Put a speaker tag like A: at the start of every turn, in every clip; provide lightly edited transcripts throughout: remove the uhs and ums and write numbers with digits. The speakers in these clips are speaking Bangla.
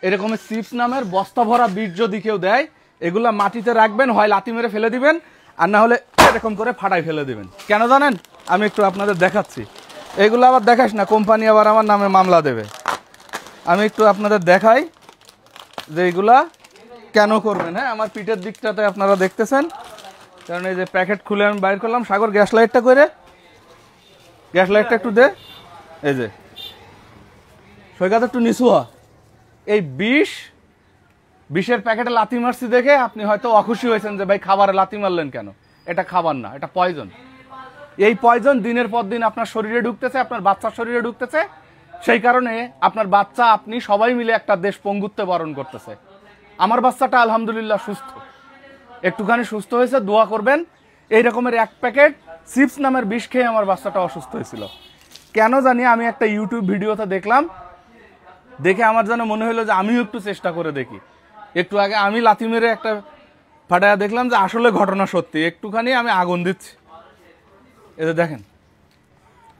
A: এরকম চিপস নামের বস্তা ভরা বীজ যদি কেউ দেয়, এগুলা মাটিতে রাখবেন, হয় লাথি মেরে ফেলে দিবেন, আর না হলে এরকম করে ফাটাই ফেলে দিবেন। কেন জানেন? আমি একটু আপনাদের দেখাচ্ছি। এগুলো আবার দেখাস না, কোম্পানি আবার আমার নামে মামলা দেবে। আমি একটু আপনাদের দেখাই যে এগুলা কেন করবেন। হ্যাঁ, আমার পিঠের দিকটাতে আপনারা দেখতেছেন, কারণ এই যে প্যাকেট খুলে আমি বাইর করলাম। সাগর, গ্যাস লাইটটা করে, গ্যাস লাইটটা একটু দে। এই যে সৈকত একটু নিচু হ। এই বিষের প্যাকেটে লাথি মারছি দেখে আপনি হয়তো অখুশি হয়েছেন যে ভাই খাবারে লাথি মারলেন কেন। এটা খাবার না, এটা পয়জন। এই পয়জন দিনের পর দিন আপনার শরীরে ঢুকতেছে, আপনার বাচ্চার শরীরে ঢুকতেছে। সেই কারণে আপনার বাচ্চা, আপনি সবাই মিলে একটা দেশ পঙ্গুত্বে বরণ করতেছে। আমার বাচ্চাটা আলহামদুলিল্লাহ সুস্থ, একটুখানি সুস্থ হয়েছে, দোয়া করবেন। এই রকমের এক প্যাকেট চিপস নামের বিষ খেয়ে আমার বাচ্চাটা অসুস্থ হয়েছিল। কেন জানি আমি একটা ইউটিউব ভিডিওতে দেখলাম, দেখে আমার যেন মনে হলো যে আমিও একটু চেষ্টা করে দেখি। একটু আগে আমি লাথি মেরে একটা ফাটায়া দেখলাম যে আসলে ঘটনা সত্যি। একটুখানি আমি আগুন দিচ্ছি, এতে দেখেন,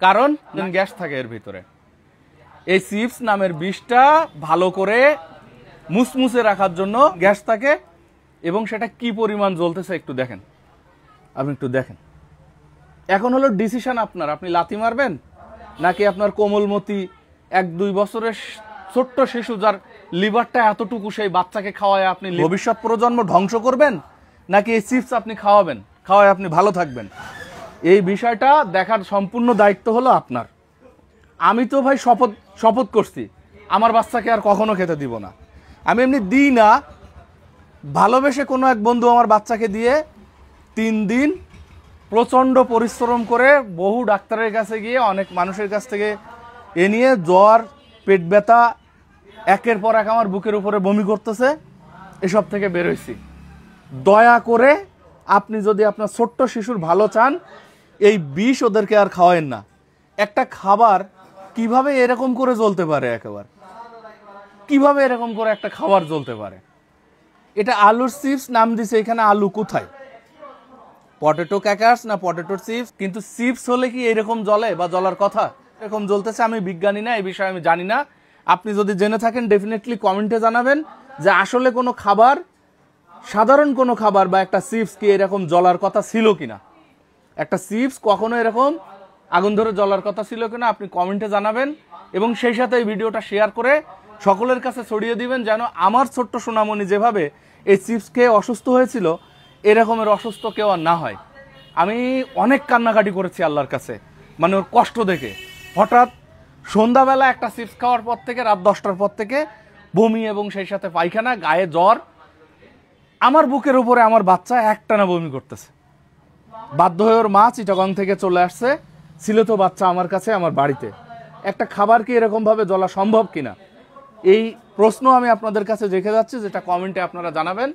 A: কারণ গ্যাস থাকে এর ভিতরে। এই চিপস নামের বিষটা ভালো করে মুসমুসে রাখার জন্য গ্যাস থাকে, এবং সেটা কি পরিমাণ জ্বলতেছে একটু দেখেন। আপনি একটু দেখেন। এখন হলো ডিসিশন আপনার, আপনি লাথি মারবেন নাকি আপনার কোমলমতি 1-2 বছরের ছোট্ট শিশু যার লিভারটা এতটুকু, সেই বাচ্চাকে খাওয়ায় আপনি ভবিষ্যৎ প্রজন্ম ধ্বংস করবেন, নাকি এই চিপস আপনি খাওয়াবেন, খাওয়ায় আপনি ভালো থাকবেন। এই বিষয়টা দেখার সম্পূর্ণ দায়িত্ব হলো আপনার। আমি তো ভাই শপথ করছি আমার বাচ্চাকে আর কখনো খেতে দিব না। আমি এমনি দিই না, ভালোবেসে কোনো এক বন্ধু আমার বাচ্চাকে দিয়ে 3 দিন প্রচণ্ড পরিশ্রম করে বহু ডাক্তারের কাছে গিয়ে, অনেক মানুষের কাছ থেকে এ নিয়ে, জ্বর, পেট ব্যথা, একের পর এক আমার বুকের উপরে বমি করতেছে, এসব থেকে বেরোইছি। দয়া করে আপনি যদি আপনার ছোট্ট শিশুর ভালো চান, এই বিষ ওদেরকে আর খাওয়ায়েন না। একটা খাবার কিভাবে এরকম করে জ্বলতে পারে, একেবারে কিভাবে এরকম করে একটা খাবার জ্বলতে পারে? এটা আলুর চিপস নাম দিছে, এখানে আলু কোথায়? পটেটো ক্র্যাকার্স না পটেটো চিপস? কিন্তু চিপস হলে কি এরকম জ্বলে বা জ্বলার কথা? এরকম জ্বলতেছে। আমি বিজ্ঞানী না, এই বিষয়ে আমি জানি না। আপনি যদি জেনে থাকেন ডেফিনেটলি কমেন্টে জানাবেন যে আসলে কোনো খাবার, সাধারণ কোনো খাবার বা একটা চিপস কি এরকম জ্বলার কথা ছিল কিনা। একটা চিপস কখনো এরকম আগুন ধরে জ্বলার কথা ছিল কিনা আপনি কমেন্টে জানাবেন, এবং সেই সাথে এই ভিডিওটা শেয়ার করে সকলের কাছে ছড়িয়ে দিবেন, যেন আমার ছোট্ট সোনামণি যেভাবে এই চিপস খেয়ে অসুস্থ হয়েছিল, এরকমের অসুস্থ কেউ আর না হয়। আমি অনেক কান্নাকাটি করেছি আল্লাহর কাছে, মানে ওর কষ্ট দেখে। হঠাৎ সন্ধ্যাবেলা একটা চিপস খাওয়ার পর থেকে রাত 10টার পর থেকে বমি, এবং সেই সাথে পায়খানা, গায়ে জ্বর। আমার বুকের উপরে আমার বাচ্চা একটানা বমি করতেছে। বাধ্য হয়ে ওর মা চিটাগং থেকে চলে আসছে, ছিল তো বাচ্চা আমার কাছে, আমার বাড়িতে। একটা খাবার কি এরকম ভাবে জ্বলা সম্ভব কিনা, এই প্রশ্ন আমি আপনাদের কাছে রেখে যাচ্ছি, যেটা কমেন্টে আপনারা জানাবেন।